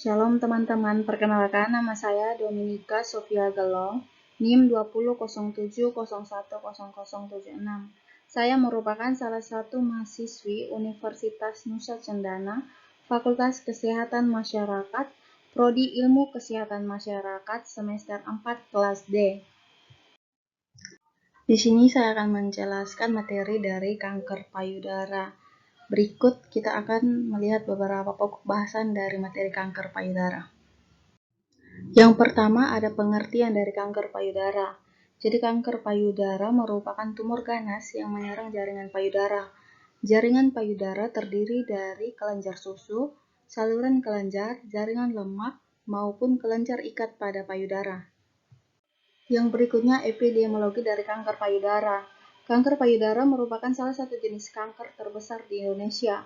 Shalom teman-teman, perkenalkan nama saya Dominika Sofia Gelong, NIM 2007010076. Saya merupakan salah satu mahasiswi Universitas Nusa Cendana, Fakultas Kesehatan Masyarakat, Prodi Ilmu Kesehatan Masyarakat, semester 4 kelas D. Di sini saya akan menjelaskan materi dari kanker payudara. Berikut kita akan melihat beberapa pokok bahasan dari materi kanker payudara. Yang pertama ada pengertian dari kanker payudara. Jadi kanker payudara merupakan tumor ganas yang menyerang jaringan payudara. Jaringan payudara terdiri dari kelenjar susu, saluran kelenjar, jaringan lemak, maupun kelenjar ikat pada payudara. Yang berikutnya epidemiologi dari kanker payudara. Kanker payudara merupakan salah satu jenis kanker terbesar di Indonesia.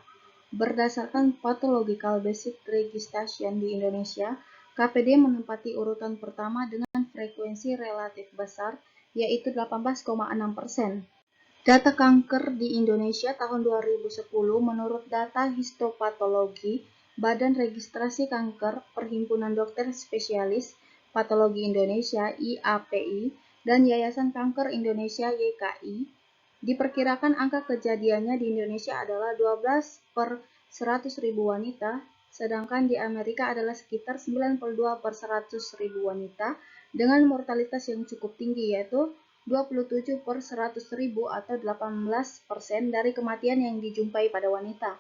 Berdasarkan Pathological Basic Registration di Indonesia, KPD menempati urutan pertama dengan frekuensi relatif besar, yaitu 18,6%. Data kanker di Indonesia tahun 2010 menurut data histopatologi Badan Registrasi Kanker Perhimpunan Dokter Spesialis Patologi Indonesia IAPI dan Yayasan Kanker Indonesia YKI, diperkirakan angka kejadiannya di Indonesia adalah 12 per 100.000 wanita, sedangkan di Amerika adalah sekitar 92 per 100.000 wanita dengan mortalitas yang cukup tinggi, yaitu 27 per 100.000 atau 18% dari kematian yang dijumpai pada wanita.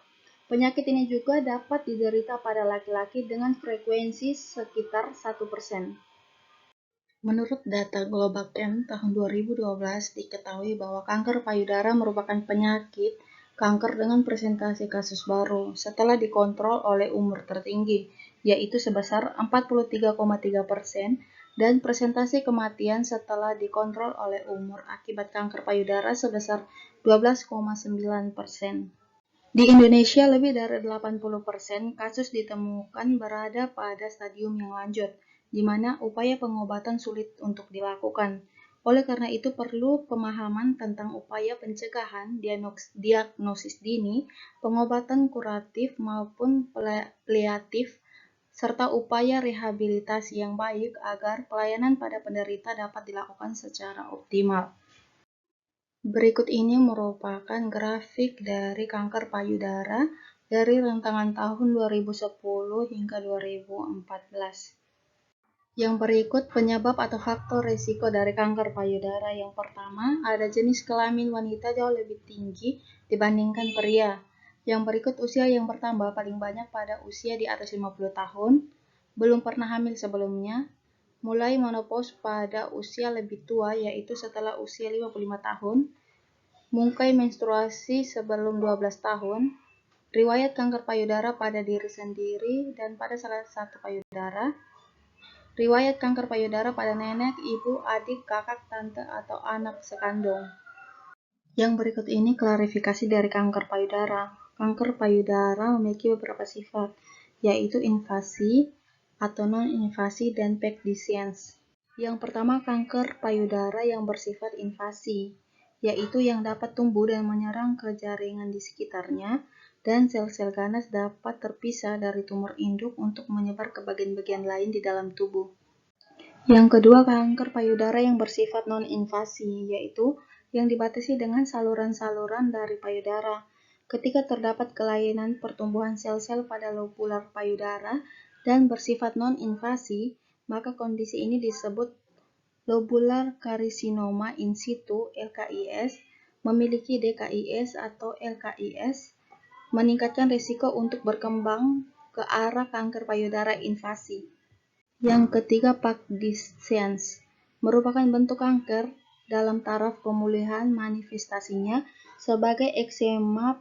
Penyakit ini juga dapat diderita pada laki-laki dengan frekuensi sekitar 1%. Menurut data Globachem tahun 2012 diketahui bahwa kanker payudara merupakan penyakit kanker dengan presentasi kasus baru setelah dikontrol oleh umur tertinggi, yaitu sebesar 43,3%, dan presentasi kematian setelah dikontrol oleh umur akibat kanker payudara sebesar 12,9%. Di Indonesia, lebih dari 80% kasus ditemukan berada pada stadium yang lanjut, di mana upaya pengobatan sulit untuk dilakukan. Oleh karena itu, perlu pemahaman tentang upaya pencegahan, diagnosis dini, pengobatan kuratif maupun paliatif, serta upaya rehabilitasi yang baik agar pelayanan pada penderita dapat dilakukan secara optimal. Berikut ini merupakan grafik dari kanker payudara dari rentangan tahun 2010 hingga 2014. Yang berikut penyebab atau faktor risiko dari kanker payudara. Yang pertama, ada jenis kelamin wanita jauh lebih tinggi dibandingkan pria. Yang berikut usia yang bertambah paling banyak pada usia di atas 50 tahun, belum pernah hamil sebelumnya, mulai menopause pada usia lebih tua yaitu setelah usia 55 tahun, mungkai menstruasi sebelum 12 tahun, riwayat kanker payudara pada diri sendiri dan pada salah satu payudara, riwayat kanker payudara pada nenek, ibu, adik, kakak, tante, atau anak sekandung. Yang berikut ini klarifikasi dari kanker payudara. Kanker payudara memiliki beberapa sifat, yaitu invasi atau non-invasi dan pekdisiens. Yang pertama, kanker payudara yang bersifat invasi, yaitu yang dapat tumbuh dan menyerang ke jaringan di sekitarnya, dan sel-sel ganas dapat terpisah dari tumor induk untuk menyebar ke bagian-bagian lain di dalam tubuh. Yang kedua, kanker payudara yang bersifat non-invasi, yaitu yang dibatasi dengan saluran-saluran dari payudara. Ketika terdapat kelainan pertumbuhan sel-sel pada lobular payudara dan bersifat non-invasi, maka kondisi ini disebut lobular karsinoma in situ (LKIS), memiliki DKIS atau LKIS, meningkatkan risiko untuk berkembang ke arah kanker payudara invasi. Yang ketiga, pekdisiens merupakan bentuk kanker dalam taraf pemulihan, manifestasinya sebagai eksema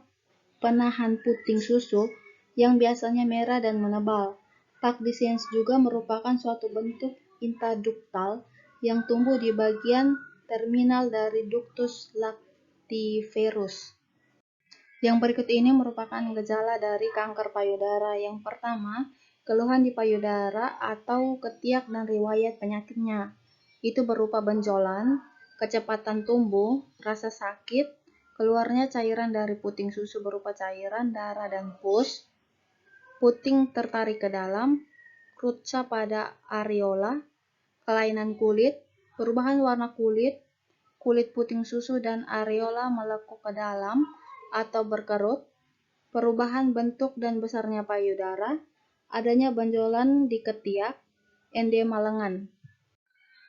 penahan puting susu yang biasanya merah dan menebal. Pekdisiens juga merupakan suatu bentuk intraduktal yang tumbuh di bagian terminal dari ductus lactiferus. Yang berikut ini merupakan gejala dari kanker payudara. Yang pertama, keluhan di payudara atau ketiak dan riwayat penyakitnya. Itu berupa benjolan, kecepatan tumbuh, rasa sakit, keluarnya cairan dari puting susu berupa cairan, darah, dan pus, puting tertarik ke dalam, rutsa pada areola, kelainan kulit, perubahan warna kulit, kulit puting susu dan areola melekuk ke dalam atau berkerut, perubahan bentuk dan besarnya payudara, adanya benjolan di ketiak, endema lengan.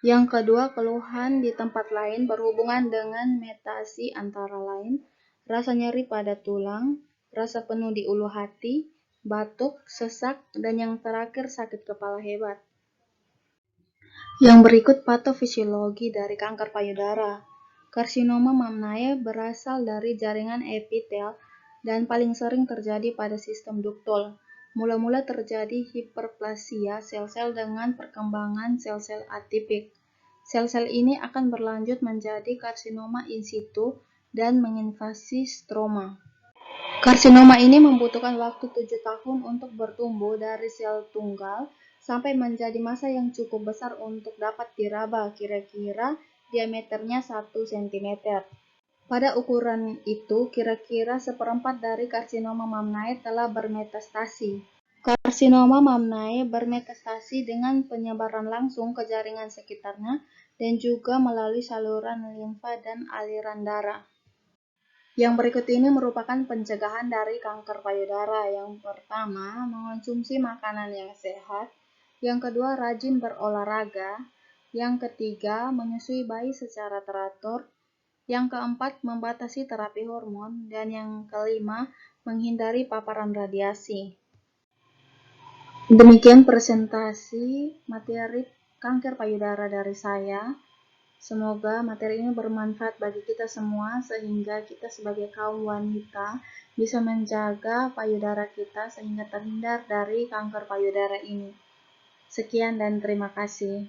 Yang kedua, keluhan di tempat lain berhubungan dengan metasi antara lain, rasa nyeri pada tulang, rasa penuh di ulu hati, batuk, sesak, dan yang terakhir sakit kepala hebat. Yang berikut patofisiologi dari kanker payudara. Karsinoma mammae berasal dari jaringan epitel dan paling sering terjadi pada sistem duktul. Mula-mula terjadi hiperplasia sel-sel dengan perkembangan sel-sel atipik. Sel-sel ini akan berlanjut menjadi karsinoma in situ dan menginvasi stroma. Karsinoma ini membutuhkan waktu 7 tahun untuk bertumbuh dari sel tunggal sampai menjadi massa yang cukup besar untuk dapat diraba, kira-kira diameternya 1 cm. Pada ukuran itu, kira-kira seperempat dari karsinoma mammae telah bermetastasi. Karsinoma mammae bermetastasi dengan penyebaran langsung ke jaringan sekitarnya dan juga melalui saluran limfa dan aliran darah. Yang berikut ini merupakan pencegahan dari kanker payudara. Yang pertama, mengonsumsi makanan yang sehat. Yang kedua, rajin berolahraga. Yang ketiga, menyusui bayi secara teratur. Yang keempat, membatasi terapi hormon. Dan yang kelima, menghindari paparan radiasi. Demikian presentasi materi kanker payudara dari saya. Semoga materi ini bermanfaat bagi kita semua sehingga kita sebagai kaum wanita bisa menjaga payudara kita sehingga terhindar dari kanker payudara ini. Sekian dan terima kasih.